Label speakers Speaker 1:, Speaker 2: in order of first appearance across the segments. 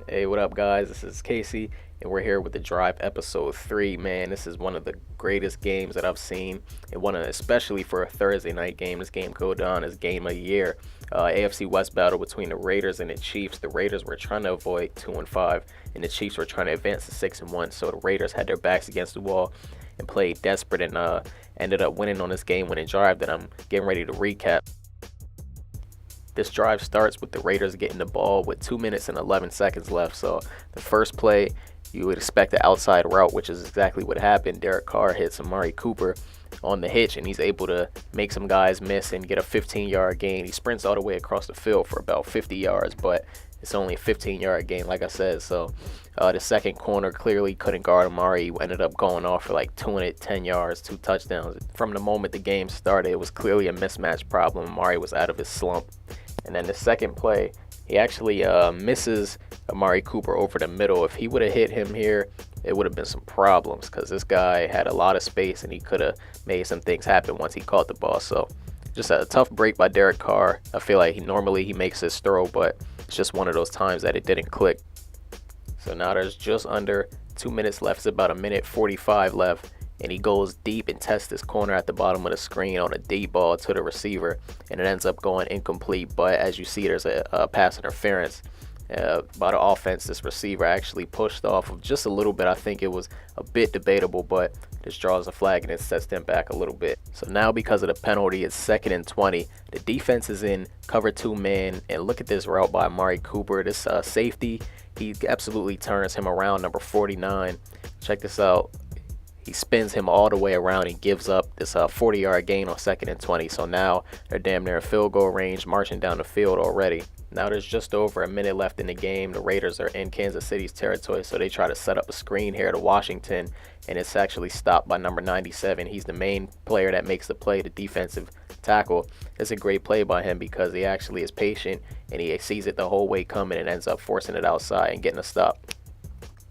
Speaker 1: Hey, what up, guys? This is Casey, and we're here with the Drive episode 3. Man, this is one of the greatest games that I've seen, and especially for a Thursday night game. This game go down as game of the year. AFC West battle between the Raiders and the Chiefs. The Raiders were trying to avoid 2-5, and the Chiefs were trying to advance to 6-1. So the Raiders had their backs against the wall and played desperate, and ended up winning on this game-winning drive that I'm getting ready to recap. This drive starts with the Raiders getting the ball with 2 minutes and 11 seconds left. So the first play, you would expect the outside route, which is exactly what happened. Derek Carr hits Amari Cooper on the hitch, and he's able to make some guys miss and get a 15-yard gain. He sprints all the way across the field for about 50 yards, but it's only a 15-yard gain, like I said. So the second corner clearly couldn't guard Amari. He ended up going off for like 210 yards, 2 touchdowns. From the moment the game started, it was clearly a mismatch problem. Amari was out of his slump. And then the second play, he actually misses Amari Cooper over the middle. If he would have hit him here, it would have been some problems because this guy had a lot of space and he could have made some things happen once he caught the ball. So just a tough break by Derek Carr. I feel like normally he makes his throw, but it's just one of those times that it didn't click. So now there's just under 2 minutes left. It's about a minute 45 left. And he goes deep and tests this corner at the bottom of the screen on a deep ball to the receiver, and it ends up going incomplete. But as you see, there's a pass interference by the offense. This receiver actually pushed off of just a little bit. I think it was a bit debatable, but this draws a flag and it sets them back a little bit. So now because of the penalty, it's 2nd and 20. The defense is in cover 2 man, and look at this route by Amari Cooper. This safety, he absolutely turns him around, number 49. Check this out. He spins him all the way around and gives up this 40-yard gain on 2nd and 20. So now they're damn near field goal range, marching down the field already. Now there's just over a minute left in the game. The Raiders are in Kansas City's territory, so they try to set up a screen here to Washington, and it's actually stopped by number 97. He's the main player that makes the play, the defensive tackle. It's a great play by him because he actually is patient, and he sees it the whole way coming and ends up forcing it outside and getting a stop.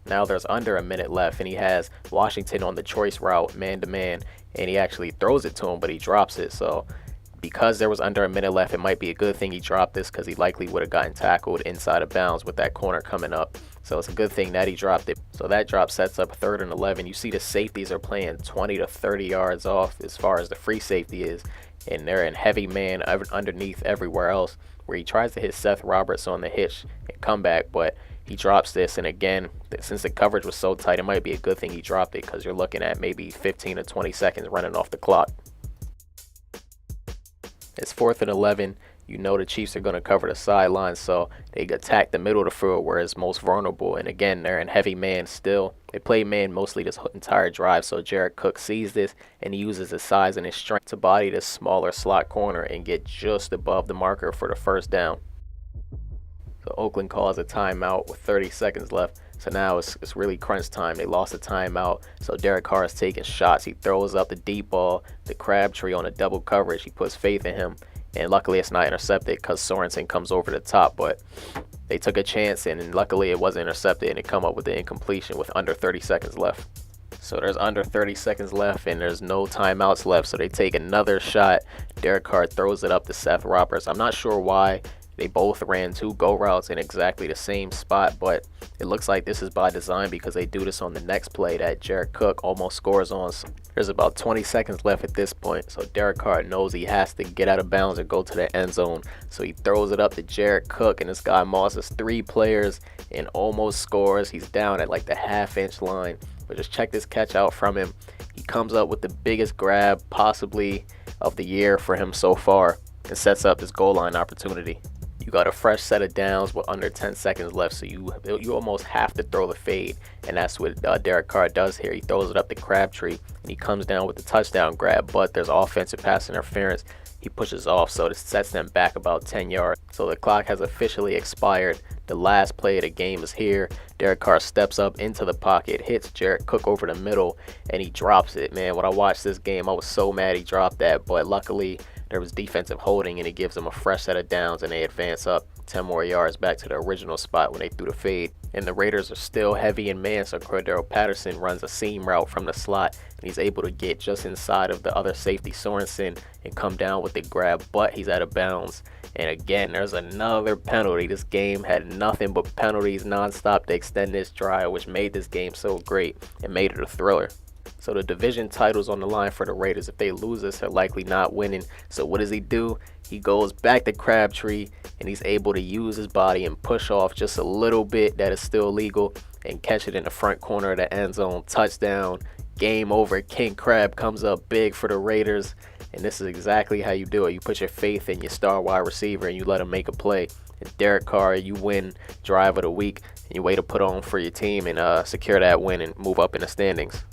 Speaker 1: Now there's under a minute left, and he has Washington on the choice route, man-to-man, and he actually throws it to him, but he drops it. So because there was under a minute left, it might be a good thing he dropped this because he likely would have gotten tackled inside of bounds with that corner coming up. So it's a good thing that he dropped it. So that drop sets up 3rd and 11. You see the safeties are playing 20 to 30 yards off as far as the free safety is, and they're in heavy man underneath everywhere else, where he tries to hit Seth Roberts on the hitch and come back, but he drops this. And again, since the coverage was so tight, it might be a good thing he dropped it because you're looking at maybe 15 to 20 seconds running off the clock. It's 4th and 11. You know the Chiefs are going to cover the sidelines, so they attack the middle of the field where it's most vulnerable. And again, they're in heavy man still. They play man mostly this entire drive, so Jared Cook sees this, and he uses his size and his strength to body this smaller slot corner and get just above the marker for the first down. So Oakland calls a timeout with 30 seconds left. So now it's really crunch time. They lost the timeout. So Derek Carr is taking shots. He throws up the deep ball, the Crabtree on a double coverage. He puts faith in him. And luckily it's not intercepted because Sorensen comes over the top. But they took a chance, and luckily it wasn't intercepted, and it come up with the incompletion with under 30 seconds left. So there's under 30 seconds left, and there's no timeouts left. So they take another shot. Derek Carr throws it up to Seth Roberts. I'm not sure why. They both ran 2 go routes in exactly the same spot, but it looks like this is by design because they do this on the next play that Jared Cook almost scores on. So there's about 20 seconds left at this point, so Derek Carr knows he has to get out of bounds and go to the end zone. So he throws it up to Jared Cook, and this guy mosses 3 players and almost scores. He's down at like the half-inch line, but just check this catch out from him. He comes up with the biggest grab possibly of the year for him so far and sets up this goal line opportunity. You got a fresh set of downs with under 10 seconds left, so you almost have to throw the fade, and that's what Derek Carr does here. He throws it up to Crabtree, and he comes down with the touchdown grab, but there's offensive pass interference. He pushes off, so this sets them back about 10 yards. So the clock has officially expired. The last play of the game is here. Derek Carr steps up into the pocket, hits Jared Cook over the middle, and he drops it. Man, when I watched this game, I was so mad he dropped that, but luckily there was defensive holding, and it gives them a fresh set of downs, and they advance up 10 more yards back to the original spot when they threw the fade. And the Raiders are still heavy in man, so Cordero Patterson runs a seam route from the slot, and he's able to get just inside of the other safety, Sorensen, and come down with the grab, but he's out of bounds. And again, there's another penalty. This game had nothing but penalties nonstop to extend this drive, which made this game so great and made it a thriller. So the division title's on the line for the Raiders. If they lose this, they're likely not winning. So what does he do? He goes back to Crabtree, and he's able to use his body and push off just a little bit that is still legal and catch it in the front corner of the end zone. Touchdown. Game over. King Crab comes up big for the Raiders, and this is exactly how you do it. You put your faith in your star wide receiver, and you let him make a play. And Derek Carr, you win drive of the week, and you way to put on for your team and secure that win and move up in the standings.